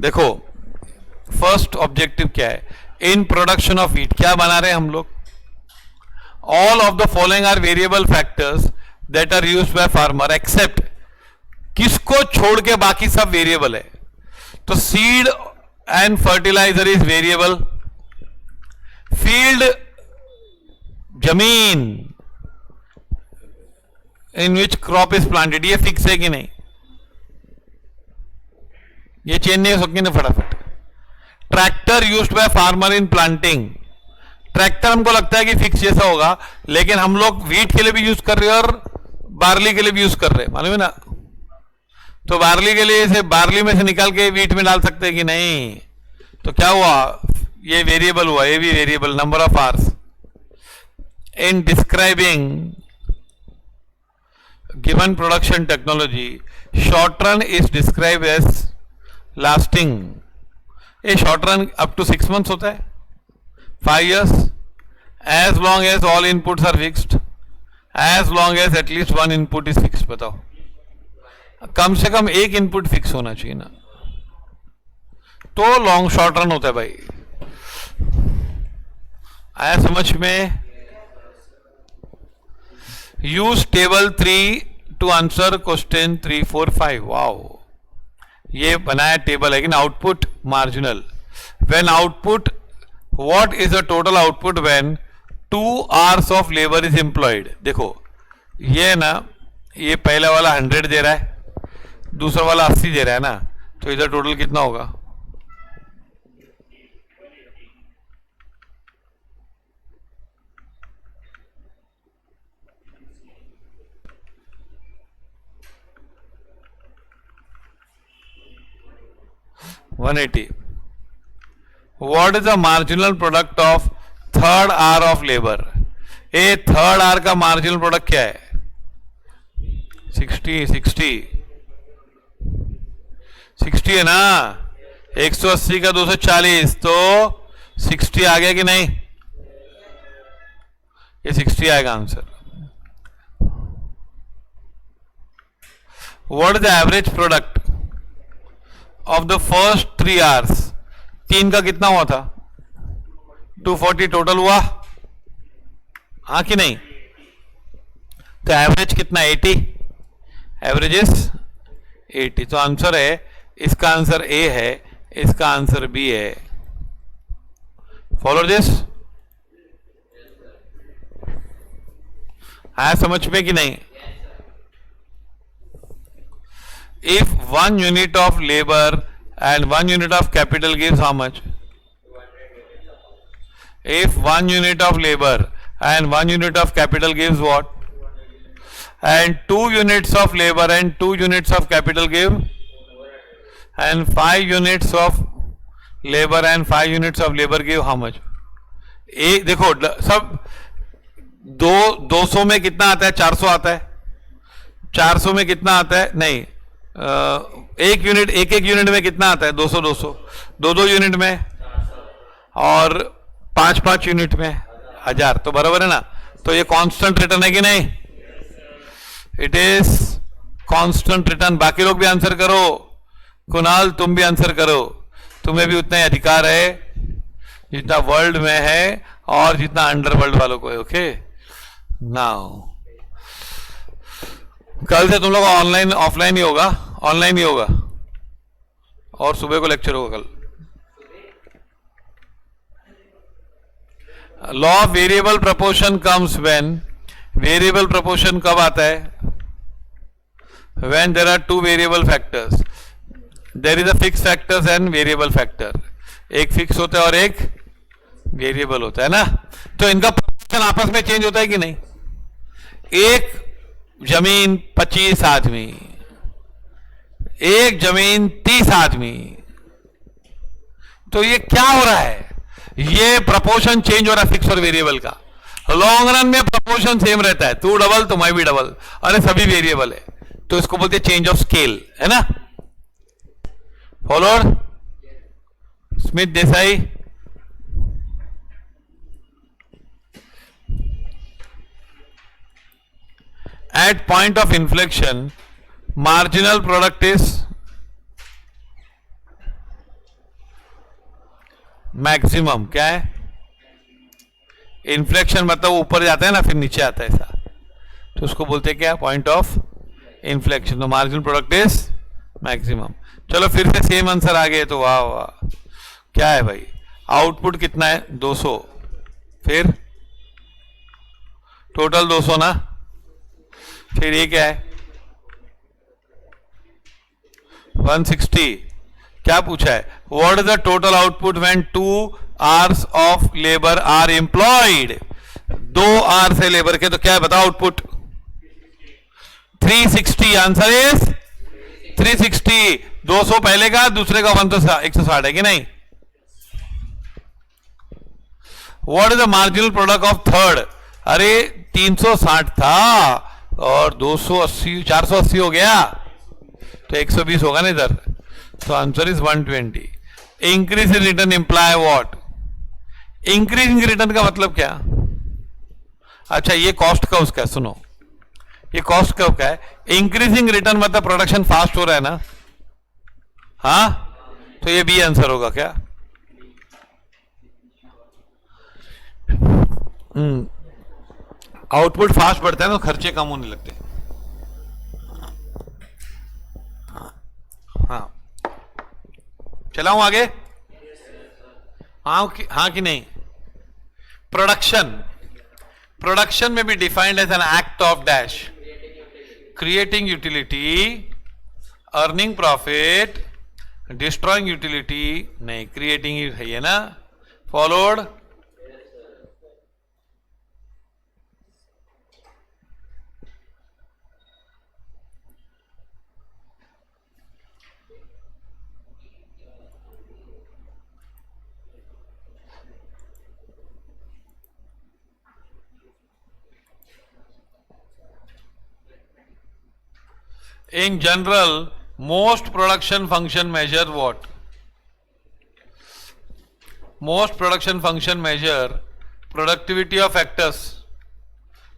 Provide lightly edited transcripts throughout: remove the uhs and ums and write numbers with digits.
देखो first objective क्या है इन प्रोडक्शन ऑफ व्हीट, क्या बना रहे हैं हम लोग? All of the following are variable factors that are used by farmer except, किसको छोड़ के बाकी सब वेरिएबल है? तो seed and fertiliser is variable, field जमीन in which crop is planted, ये फिक्स है कि नहीं? ये चेंज नहीं हो सकती ना फटाफट। Tractor used by farmer in planting, tractor हमको लगता है कि फिक्स जैसा होगा, लेकिन हम लोग व्हीट के लिए भी यूज कर रहे हैं और बार्ली के लिए भी यूज कर रहे हैं, मालूम है ना? तो बार्ली के लिए से बार्ली में से निकाल के व्हीट में डाल सकते हैं कि नहीं? तो क्या हुआ? ये वेरिएबल हुआ, ये भी variable, number of hours. In describing given production technology, short run is describe as lasting. ये short run up to 6 months होता है, 5 years, as long as all inputs are fixed, as long as at least one input is fixed. बताओ, कम से कम एक input fix होना चाहिए ना, तो लॉन्ग शॉर्ट रन होता है भाई। आया समझ में? Use table 3 to answer question 3, 4, 5। Wow, ये बनाया टेबल, लेकिन output marginal. When output, what is the total output when 2 hours of labour is employed? देखो ये ना, ये पहले वाला 100 दे रहा है, दूसरा वाला 80 दे रहा है ना, तो इधर टोटल कितना होगा? $180। What is the marginal product of third hour of labor? ये थर्ड आवर का मार्जिनल प्रोडक्ट क्या है? 60 है ना, 180 का 240, तो 60 आ गया कि नहीं? ये 60 आएगा answer. What is the average product of the first 3 hours? 3 का कितना हुआ था? 240 टोटल हुआ, हाँ कि नहीं? तो एवरेज कितना? 80, एवरेज इज 80। तो आंसर है, इसका आंसर ए है, इसका आंसर बी है। Follow this? आया समझ में कि नहीं? If 1 unit of labor and 1 unit of capital gives how much? If 1 unit of labor and 1 unit of capital gives what? And 2 units of labor and 2 units of capital give? And 5 units of labor and 5 units of labor give how much? देखो सब 200 में कितना आता है? 400 आता है। 400 में कितना आता है? नहीं, एक यूनिट, एक यूनिट में कितना आता है? 200, 2 यूनिट में, और 5 यूनिट में 1000। तो बराबर है ना? तो ये कांस्टेंट रिटर्न है कि नहीं? It is constant return. बाकी लोग भी आंसर करो, कुणाल तुम भी आंसर करो, तुम्हें भी उतना ही अधिकार है जितना वर्ल्ड में है और जितना अंडरवर्ल्ड वालों को है। ओके, नाउ कल से तुम लोग ऑनलाइन, ऑफलाइन ही होगा, ऑनलाइन ही होगा, और सुबह को लेक्चर होगा कल। Law of variable proportion comes when, variable proportion कब आता है? When there are 2 variable factors, there is a fix factors and variable factor. एक फिक्स होता है और एक वेरिएबल होता है ना, तो इनका प्रपोर्शन आपस में चेंज होता है कि नहीं? एक जमीन 25 आदमी, एक जमीन 30 आदमी, तो ये क्या हो रहा है? ये प्रपोर्शन चेंज हो रहा है फिक्स और वेरिएबल का। लॉन्ग रन में प्रपोर्शन सेम रहता है, तू डबल तो मैं भी डबल, अरे सभी वेरिएबल है, तो इसको बोलते हैं चेंज ऑफ स्केल, है ना? Followed? Smith Desai? At point of inflection, marginal product is maximum क्या है? इन्फ्लेक्शन मतलब ऊपर जाता है ना फिर नीचे आता है ऐसा, तो उसको बोलते हैं क्या? Point of inflection. तो मार्जिनल प्रोडक्ट इज मैक्सिमम। चलो फिर से सेम आंसर आ गए, तो वाह वाह, क्या है भाई? आउटपुट कितना है? 200, फिर टोटल 200 ना, फिर ये क्या है? 160। क्या पूछा है? What is the total output when 2 hours of labour are employed? 2 hours है लेबर के, तो क्या है बताओ आउटपुट? 360। Answer is 360। 200 पहले का, दूसरे का 160 है कि नहीं? What is the marginal product of third? अरे 360 था और 280, 480 हो गया, तो 120 होगा ना इधर। तो answer is 120। Increase in return imply what? Increasing return का मतलब क्या? अच्छा ये कॉस्ट का उसका, सुनो ये कॉस्ट का क्या है? इंक्रीजिंग रिटर्न मतलब प्रोडक्शन फास्ट हो रहा है ना, हाँ, तो ये बी आंसर होगा क्या? आउटपुट फास्ट बढ़ता है ना, खर्चे कम होने लगते हैं। हाँ चलाऊं आगे? हाँ कि नहीं? प्रोडक्शन में भी defined as an act of dash, creating utility, earning profit, destroying utility, नहीं क्रिएटिंग है ये ना, followed in general most production function measure what? Most production function measure productivity of factors,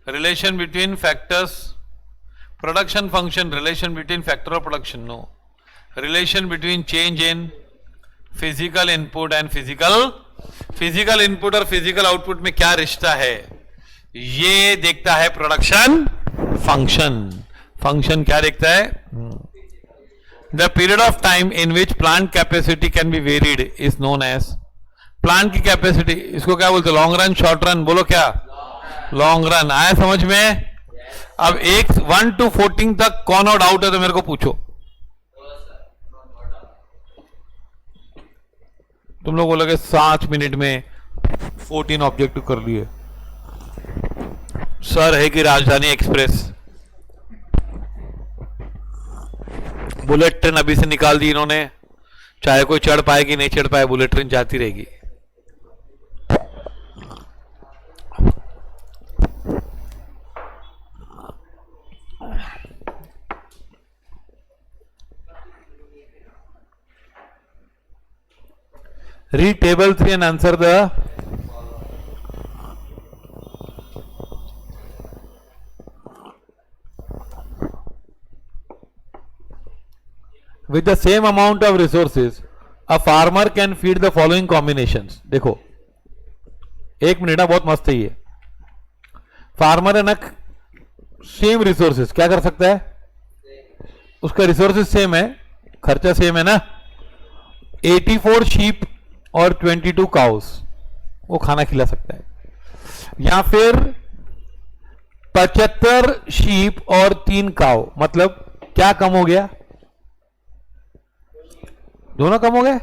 relation between factors, production function relation between factor of production, no, relation between change in physical input and physical input और physical output में क्या रिश्ता है, ये देखता है production function क्या देखता है? The period of time in which plant capacity can be varied is known as, plant की कैपेसिटी, इसको क्या बोलते हैं? लॉन्ग रन, शॉर्ट रन, बोलो क्या? Long run. आया समझ में? अब 1 to 14 तक कौन और डाउट है तो मेरे को पूछो। तुम लोग बोलोगे 7 मिनट में 14 ऑब्जेक्टिव कर लिए सर, है कि राजधानी एक्सप्रेस बुलेट ट्रेन अभी से निकाल दी इन्होंने, चाहे कोई चढ़ पाए कि नहीं चढ़ पाए, बुलेट ट्रेन जाती रहेगी। Read table 3 and answer the with the same amount of resources a farmer can feed the following combinations। देखो 1 मिनट ना, बहुत मस्त है ये। फार्मर है ना, सेम रिसोर्सेस क्या कर सकता है? उसका रिसोर्सेस सेम है, खर्चा सेम है ना। 84 शीप और 22 काउस वो खाना खिला सकता है, या फिर 75 शीप और 3 काउ, मतलब क्या कम हो गया? दोनों कम हो गए।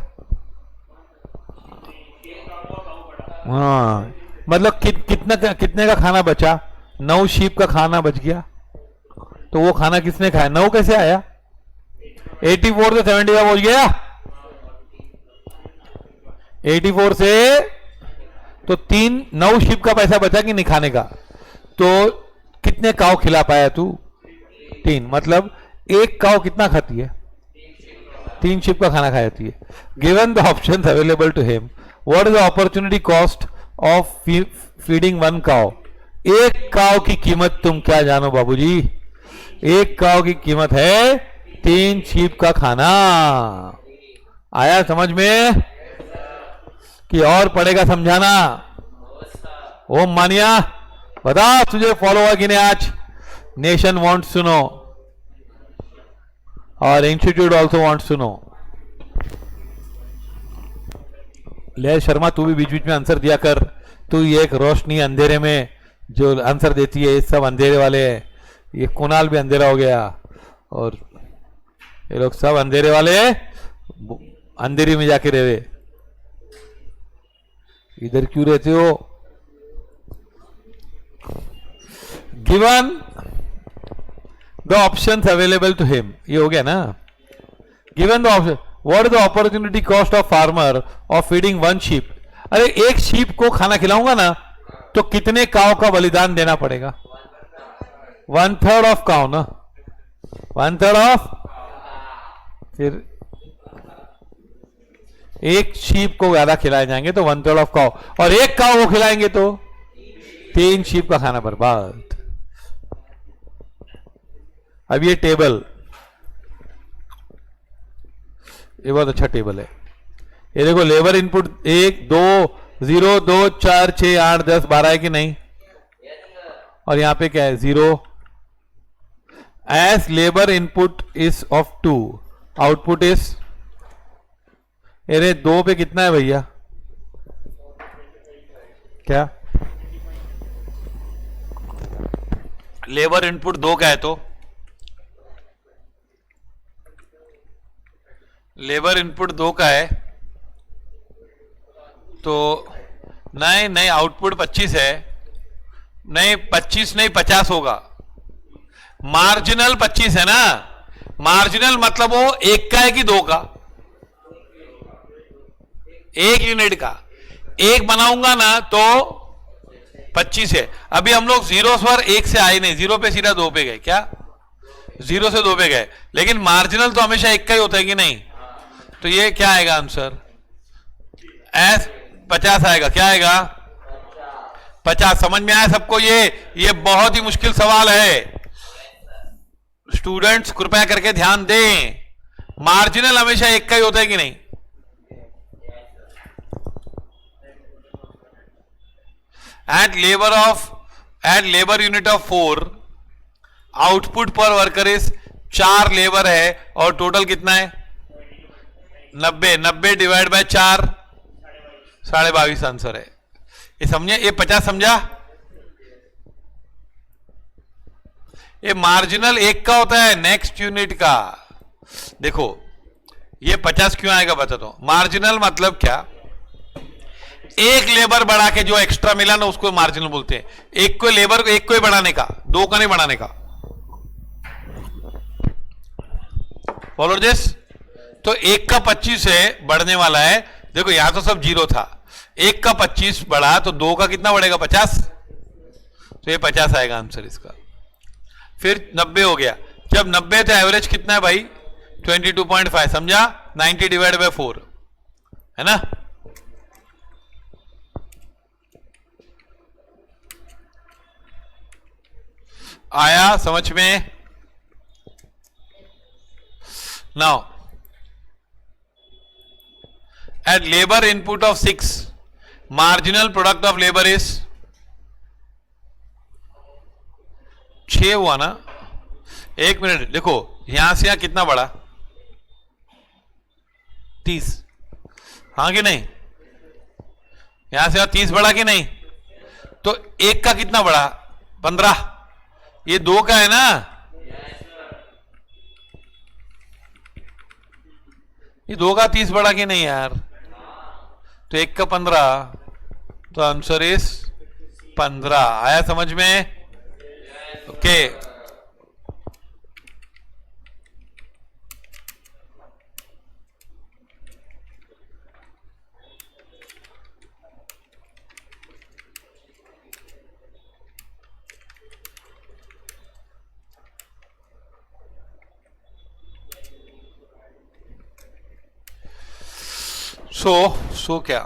हाँ मतलब कितने का खाना बचा? 9 शीप का खाना बच गया, तो वो खाना किसने खाया? 9 कैसे आया? 84 से 75 पहुंच गया, 84 से तो 9 शीप का पैसा बचा कि नहीं खाने का, तो कितने काव खिला पाया तू? 3, मतलब 1 काव कितना खाती है? 3 शीप का खाना खा जाती है। Given the options available to him, what is the opportunity cost of feeding 1 cow? 1 काव की कीमत तुम क्या जानो बाबूजी? 1 काव की कीमत है 3 शीप का खाना। आया समझ में? कि और पड़ेगा समझाना? ओम मानिया बता, तुझे फॉलो हुआ कि नहीं आज? नेशन वांट्स टू नो और institute also wants to know. ले शर्मा, तू भी बीच बीच में आंसर दिया कर। तू ये एक रोशनी अंधेरे में जो आंसर देती है, ये सब अंधेरे वाले हैं। ये कुणाल भी अंधेरा हो गया और ये लोग सब अंधेरे वाले अंधेरी में जाके रहे। इधर क्यों रहते हो? Given the options available to him, ये हो गया ना। Given the option, what is the opportunity cost of farmer of feeding one sheep? अरे एक शीप को खाना खिलाऊंगा ना तो कितने काव का बलिदान देना पड़ेगा? 1/3 ऑफ काव ना, 1/3 ऑफ। फिर एक शीप को ज्यादा खिलाए जाएंगे तो 1/3 ऑफ काव, और एक काव को खिलाएंगे तो 3 शीप का खाना बर्बाद। अब ये टेबल, ये बहुत अच्छा टेबल है। ये देखो, लेबर इनपुट 1 2 0 2 4 6 8 10 12 है कि नहीं? और यहां पे क्या है? 0। As labour input is of 2, output is, अरे 2 पे कितना है भैया? क्या लेबर इनपुट 2 का है? तो लेबर इनपुट 2 का है तो नहीं नहीं, आउटपुट 25 है। नहीं 25 नहीं, 50 होगा। मार्जिनल 25 है ना। मार्जिनल मतलब वो 1 का है कि 2 का? 1 यूनिट का। 1 बनाऊंगा ना तो 25 है। अभी हम लोग 0 पर 1 से आए नहीं, 0 पे सीधा 2 पे गए। क्या 0 से 2 पे गए? लेकिन मार्जिनल तो हमेशा 1 का ही होता है कि नहीं? तो ये क्या आएगा आंसर? एस 50 आएगा। क्या आएगा? 50। समझ में आया सबको? ये बहुत ही मुश्किल सवाल है। स्टूडेंट्स कृपया करके ध्यान दें, मार्जिनल हमेशा 1 का ही होता है कि नहीं? At labour unit of 4, output per worker is 4 labour है और टोटल कितना है? 90। 90 डिवाइड बाय 4, 22.5 आंसर है। ये समझे? ये 50 समझा? ये मार्जिनल 1 का होता है नेक्स्ट यूनिट का। देखो ये 50 क्यों आएगा बता दो। मार्जिनल मतलब क्या? एक लेबर बढ़ा के जो एक्स्ट्रा मिला ना उसको मार्जिनल बोलते हैं। एक को लेबर को, एक को ही बढ़ाने का, 2 का नहीं बढ़ाने का। Follow this. तो 1 का 25 है, बढ़ने वाला है। देखो यहां तो सब 0 था, 1 का 25 बढ़ा तो 2 का कितना बढ़ेगा? 50। तो ये 50 आएगा आंसर इसका। फिर 90 हो गया। जब 90 तो एवरेज कितना है भाई? 22.5। समझा? 90 डिवाइड बाय 4 है ना। आया समझ में? Now at labor input of 6, marginal product of labor is 6 हुआ ना। 1 मिनट देखो, यहां से यहां कितना बढ़ा? 30, हाँ कि नहीं? यहां से यहां 30 बढ़ा कि नहीं? तो 1 का कितना बढ़ा? 15। ये 2 का है ना। ये 2 का 30 बढ़ा कि नहीं यार? तो 1 का 15, तो आंसर इज 15। आया समझ में? ओके। सो क्या?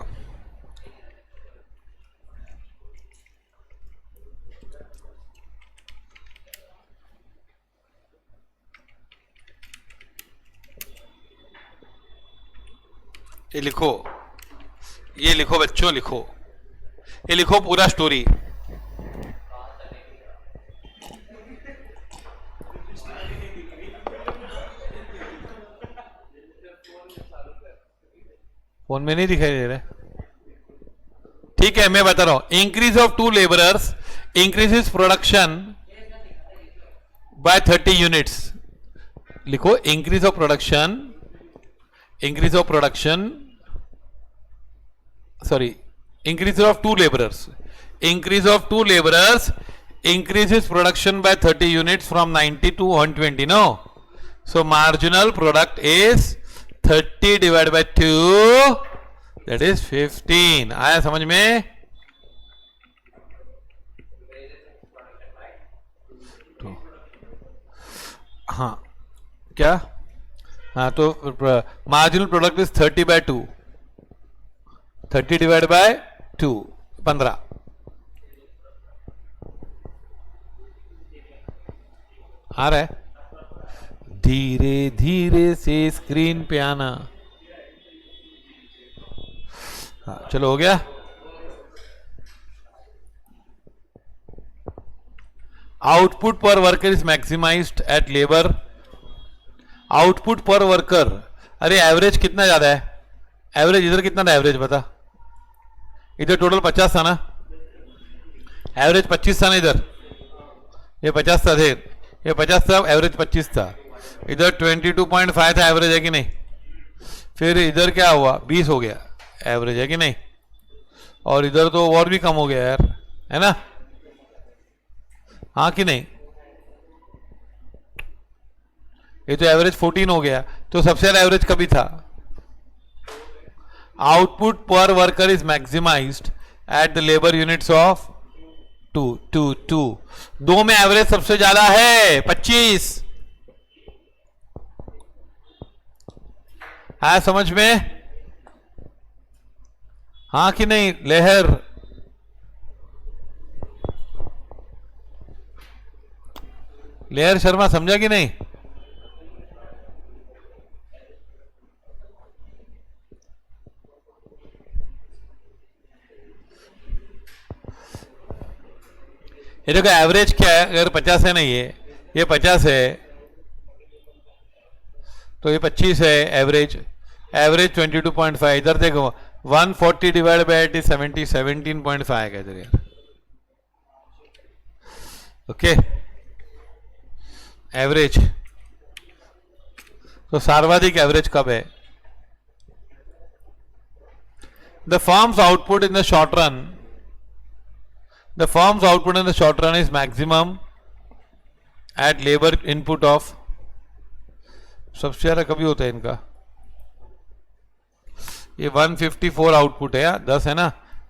ये लिखो, ये लिखो बच्चों, लिखो, ये लिखो पूरा स्टोरी। फोन में नहीं दिखाई दे रहा है, ठीक है, मैं बता रहा हूं। Increase of 2 labourers increases production by 30 units. लिखो increase of production, increase of production, sorry, increase of 2 laborers, increase of 2 laborers increases production by 30 units from 90 to 120, no? So marginal product is 30 divided by 2, that is 15. आया समझ में? तो हाँ, क्या? हाँ, तो marginal product is 30 by 2, 30 divided by 2, 15। आ रहा है? धीरे धीरे से स्क्रीन पे आना। हाँ, चलो हो गया। Output per worker is maximised at labour. Output per worker, अरे एवरेज कितना ज्यादा है? एवरेज इधर कितना था? एवरेज बता, इधर टोटल 50 था ना, एवरेज 25 था ना, इधर ये 50 था, ये 50 था, एवरेज 25 था, इधर 22.5 था, एवरेज है कि नहीं? फिर इधर क्या हुआ? 20 हो गया, एवरेज है कि नहीं? और इधर तो और भी कम हो गया यार, है ना? हाँ कि नहीं? ये तो एवरेज 14 हो गया, तो सबसे ज्यादा एवरेज कभी था? Output per worker is maximised at the labour units of 2। दो में एवरेज सबसे ज्यादा है 25। है समझ में? हाँ कि नहीं? लहर, लहर शर्मा समझा कि नहीं? ये देखो एवरेज क्या है, अगर 50 है ना, ये 50 है, तो ये 25 है एवरेज, एवरेज 22.5। इधर देखो 140 डिवाइड बाय 80 70, 17.5 आएगा इधर यार। ओके, एवरेज तो सर्वाधिक एवरेज कब है? The firms output in the short run, the firm's output in the short run is maximum at labor input of, सबसे ज्यादा कभी होता है इनका, ये 154 आउटपुट है यार, 10 है ना,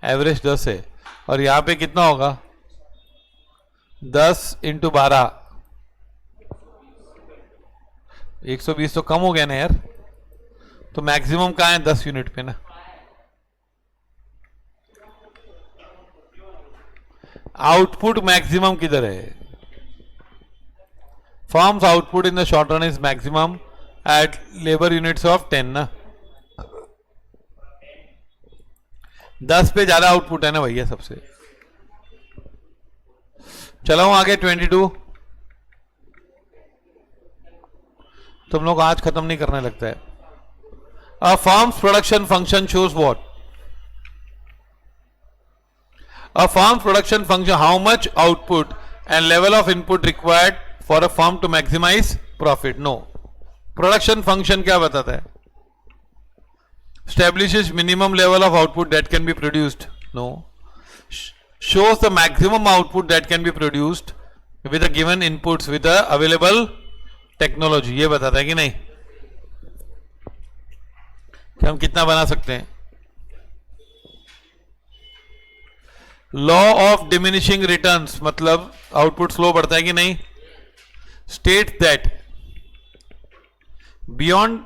एवरेज 10 है, और यहां पे कितना होगा? 10 × 12, 120 तो कम हो गया ना यार, तो मैक्सिमम कहां है? 10 यूनिट पे ना। आउटपुट मैक्सिमम किधर है? Firms output in the short run is maximum at labour units of 10 ना, 10 पे ज्यादा आउटपुट है ना भैया सबसे। चलो आगे 22। तुम लोग आज खत्म नहीं करने लगता है। A firm's production function shows what? A firm's production function, how much output and level of input required for a firm to maximize profit? No. Production function क्या बताता है? Establishes minimum level of output that can be produced. No. Shows the maximum output that can be produced with the given inputs with the available technology. ये बताता है कि नहीं कि हम कितना बना सकते हैं? लॉ ऑफ डिमिनिशिंग रिटर्न्स, मतलब आउटपुट स्लो बढ़ता है कि नहीं? State that beyond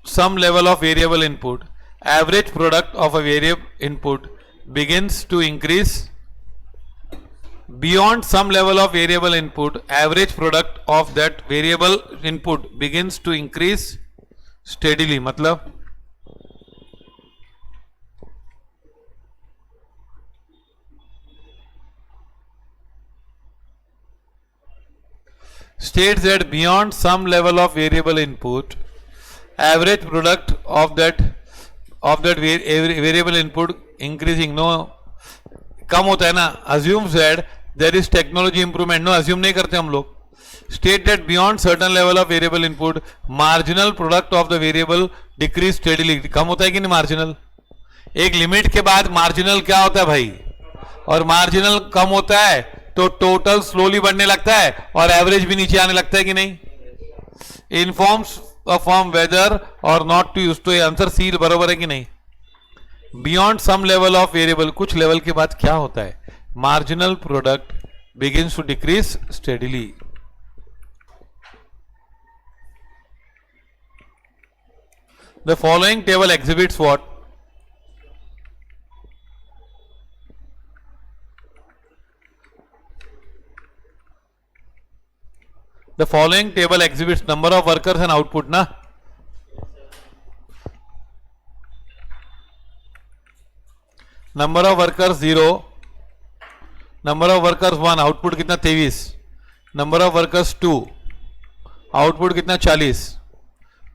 some level of variable input average product of a variable input begins to increase. Beyond some level of variable input average product of that variable input begins to increase steadily. मतलब states that beyond some level of variable input, average product of that variable input increasing, no, कम होता है ना, assumes that there is technology improvement, no, assume नहीं करते हम लोग, state that beyond certain level of variable input, marginal product of the variable decrease steadily, कम होता है कि नहीं marginal, एक लिमिट के बाद मार्जिनल क्या होता है भाई, और मार्जिनल कम होता है तो टोटल स्लोली बढ़ने लगता है और एवरेज भी नीचे आने लगता है कि नहीं, informs a form whether or not to use, तो ये आंसर सी बराबर है कि नहीं। Beyond some level of variable, कुछ लेवल के बाद क्या होता है, marginal product begins to decrease steadily. The following table exhibits what, the following table exhibits number of workers and output na, number of workers 0, number of workers 1, output कितना 23, number of workers 2, output कितना 40,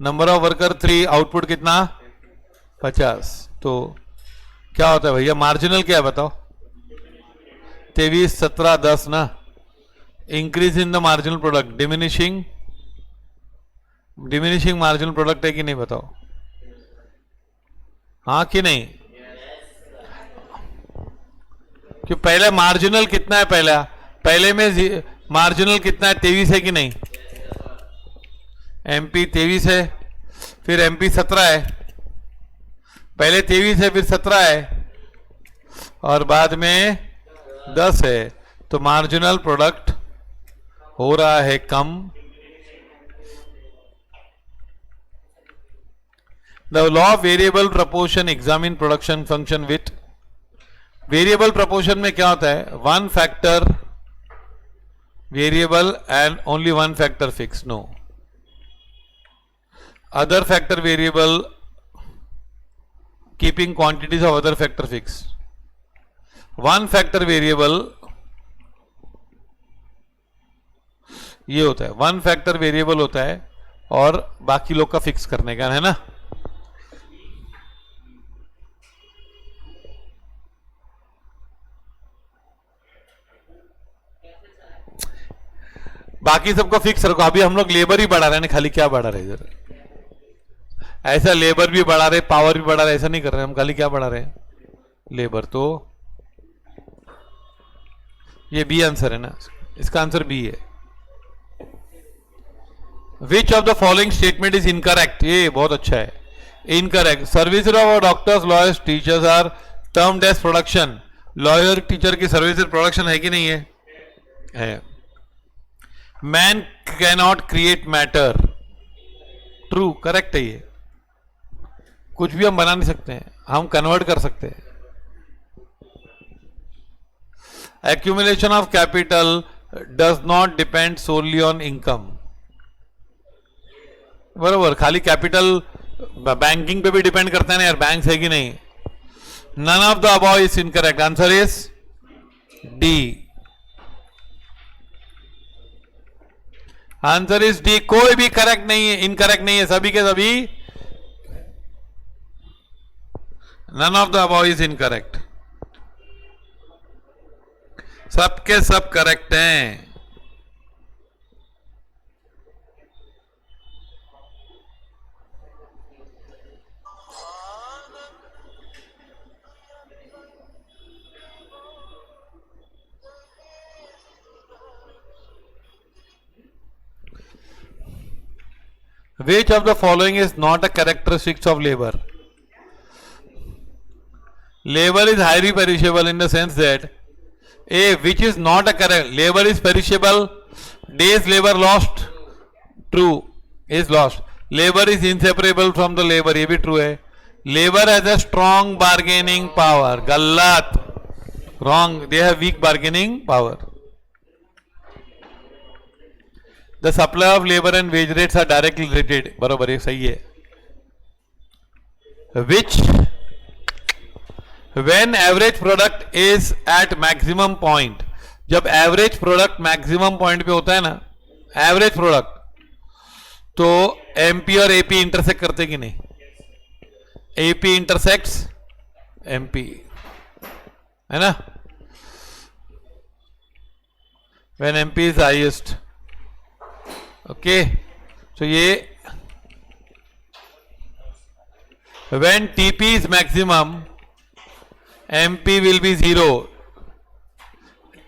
number of worker 3, output कितना 50। तो क्या होता है भैया, marginal क्या है बताओ, 23 17 10 ना, increase in the marginal product, diminishing marginal product है कि नहीं बताओ, हाँ कि नहीं, क्यों पहले मार्जिनल कितना है, पहले में मार्जिनल कितना है 23 है कि नहीं, एमपी 23 है, फिर एमपी 17 है, पहले 23 है फिर 17 है और बाद में 10 है, तो मार्जिनल प्रोडक्ट हो रहा है कम। The law of variable proportion examine production function with, variable proportion में क्या होता है, 1 factor variable and only 1 factor fix, no, other factor variable keeping quantities of other factor fix, 1 factor variable ये होता है, 1 फैक्टर वेरिएबल होता है और बाकी लोग का फिक्स करने का है ना। बाकी सबको फिक्स रखो, अभी हम लोग लेबर ही बढ़ा रहे हैं, खाली क्या बढ़ा रहे हैं इधर, ऐसा लेबर भी बढ़ा रहे, पावर भी बढ़ा रहे, ऐसा नहीं कर रहे हम, खाली क्या बढ़ा रहे हैं, लेबर। तो ये बी आंसर है ना, इसका आंसर बी है। Which of the following statement is incorrect? ये बहुत अच्छा है, incorrect. Services of doctors, lawyers, teachers are termed as production. Lawyer, teacher की services production है कि नहीं है? है। Man cannot create matter. True, correct है ये। कुछ भी हम बना नहीं सकते हैं, हम convert कर सकते हैं। Accumulation of capital does not depend solely on income. बरोबर, खाली कैपिटल बैंकिंग पे भी डिपेंड करता है ना यार, बैंक है कि नहीं। None of the above is incorrect, answer is D, answer is D, कोई भी करेक्ट नहीं है, इनकरेक्ट नहीं है, सभी के सभी none of the above is incorrect, सबके सब करेक्ट हैं। Which of the following is not a characteristic of labor? Labor is highly perishable in the sense that A, which is not a correct, labor is perishable, days labor lost, true, is lost. Labor is inseparable from the labor, ये भी true है. Labor has a strong bargaining power, गलत, wrong, they have weak bargaining power. The supply of labor and wage rates are directly related, बराबर है, सही है. Which, when average product is at maximum point, जब average product maximum point पे होता है ना, एवरेज प्रोडक्ट, तो एमपी और एपी इंटरसेक्ट करते कि नहीं? एपी इंटरसेक्ट्स एमपी, है ना? When MP is highest, okay. तो ये when TP is maximum MP will be 0।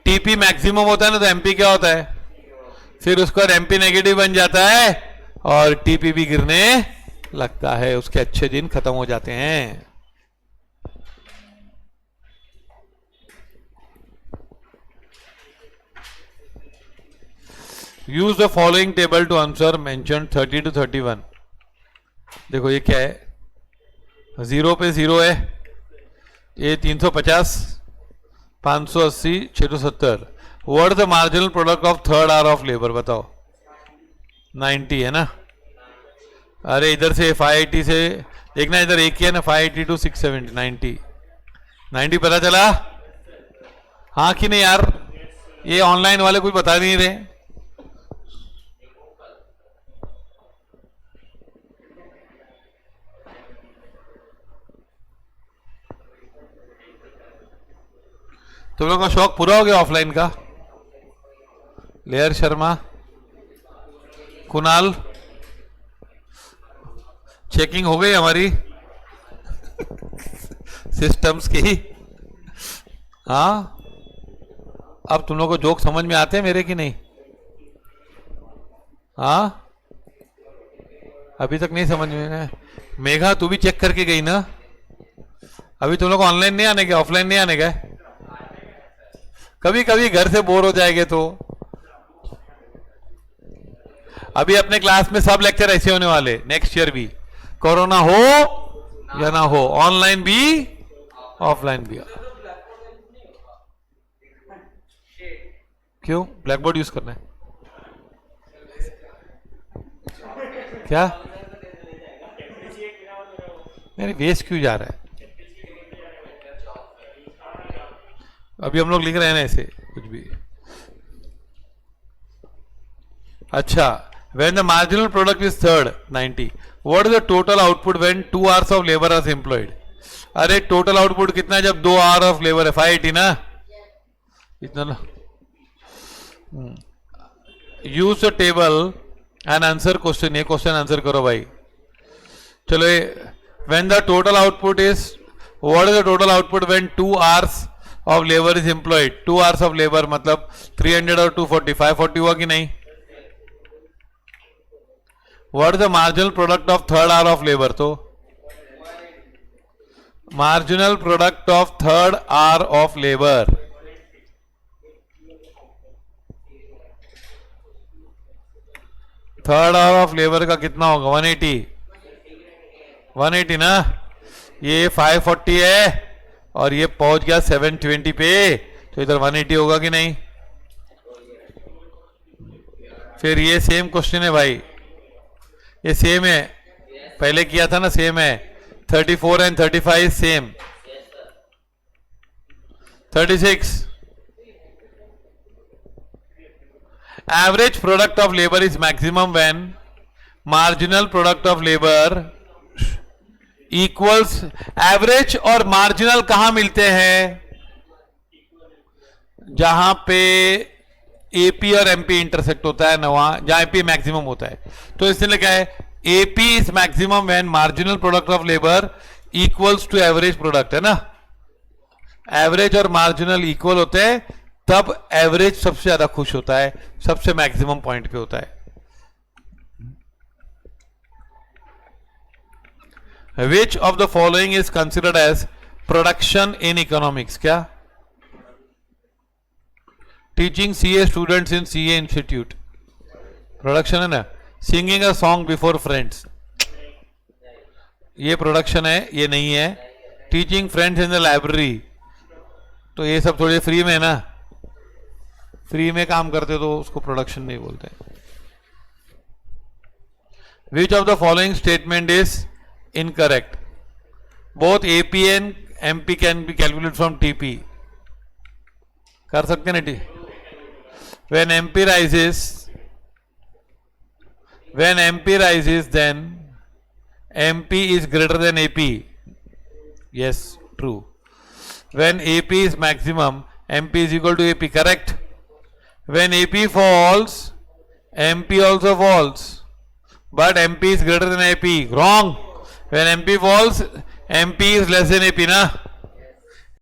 TP maximum होता है ना, तो एमपी क्या होता है? फिर उसका एमपी नेगेटिव बन जाता है और टीपी भी गिरने लगता है, उसके अच्छे दिन खत्म हो जाते हैं। Use the following table to answer mention 30 to 31। देखो ये क्या है, 0 पे 0 है, ये 350, 580, 670। What is the marginal product of third hour of labour? बताओ। 90 है ना? अरे इधर से 580 से देखना, इधर एक ही है ना, 580 to 670, 90 पता चला? हाँ कि नहीं यार? ये ऑनलाइन वाले कुछ बता नहीं रहे। तुम लोगों का शौक पूरा हो गया ऑफलाइन का? लेयर शर्मा, कुणाल, चेकिंग हो गई हमारी सिस्टम्स की। हाँ, अब तुम लोगों को जोक समझ में आते हैं मेरे कि नहीं? हाँ, अभी तक नहीं समझ में? मेघा तू भी चेक करके गई ना? अभी तुम लोग ऑनलाइन नहीं आने गए, ऑफलाइन नहीं आने गए? कभी कभी घर से बोर हो जाएंगे तो। अभी अपने क्लास में सब लेक्चर ऐसे होने वाले, नेक्स्ट ईयर भी, कोरोना हो या ना हो, ऑनलाइन भी ऑफलाइन भी। क्यों ब्लैक बोर्ड यूज करना है क्या? मेरे वेस्ट क्यों जा रहा है? अभी हम लोग लिख रहे हैं ना ऐसे कुछ भी। अच्छा, when the marginal product is third 90, what is the total output when 2 hours of labor is employed? अरे टोटल आउटपुट कितना है जब 2 आवर ऑफ लेबर है? 580 ना? इतना ना। Use the table and answer question. ये क्वेश्चन आंसर करो भाई। चलो, when the total output is, what is the total output when 2 hours of labor is employed? 2 hours of labor मतलब 300 और 240, 540 हुआ कि नहीं? What is the marginal product of third hour of labor? तो marginal product of third hour of labor, third hour of labour का कितना होगा? 180, 180 ना? ये 540 है और ये पहुंच गया 720 पे, तो इधर 180 होगा कि नहीं? फिर ये सेम क्वेश्चन है भाई, ये सेम है, पहले किया था ना, सेम है। 34 and 35 same. 36, average product of labour is maximum when marginal product of labour equals. Average और मार्जिनल कहां मिलते हैं? जहां पे एपी और एमपी इंटरसेक्ट होता है ना, वहां जहां एपी मैक्सिमम होता है। तो इसलिए क्या है, AP is maximum when marginal product of labour equals to average product, है ना? एवरेज और मार्जिनल इक्वल होते हैं, तब एवरेज सबसे ज्यादा खुश होता है, सबसे मैक्सिमम पॉइंट पे होता है। Which of the following is considered as production in economics? क्या? Teaching CA students in CA Institute. Production है ना? Singing a song before friends. ये प्रोडक्शन है, ये नहीं है। Teaching friends in the library. तो ये सब थोड़े फ्री में है ना? फ्री में काम करते तो उसको प्रोडक्शन नहीं बोलते। Which of the following statement is incorrect? Both AP and MP can be calculated from TP. कर सकते हैं ना? When MP rises, When MP rises, then MP is greater than AP. Yes, true. When AP is maximum, MP is equal to AP. Correct. When AP falls, MP also falls. But MP is greater than AP. Wrong. When MP falls, MP is less than AP, na?